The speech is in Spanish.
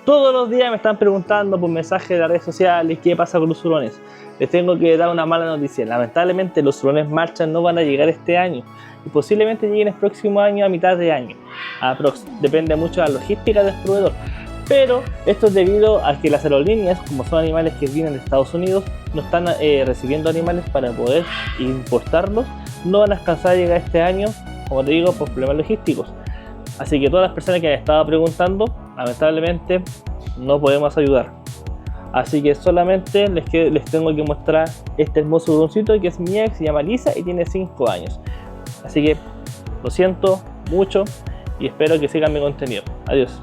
Todos los días me están preguntando por mensajes de las redes sociales qué pasa con los hurones. Les tengo que dar una mala noticia. Lamentablemente los hurones marchas no van a llegar este año y posiblemente lleguen el próximo año a mitad de año. Depende mucho de la logística del proveedor. Pero esto es debido a que las aerolíneas, como son animales que vienen de Estados Unidos, no están recibiendo animales para poder importarlos. No van a alcanzar a llegar este año, como te digo, por problemas logísticos. Así que todas las personas que han estado preguntando, lamentablemente no podemos ayudar. Así que solamente les tengo que mostrar este hermoso huroncito que es mi ex, se llama Lisa y tiene 5 años. Así que lo siento mucho y espero que sigan mi contenido. Adiós.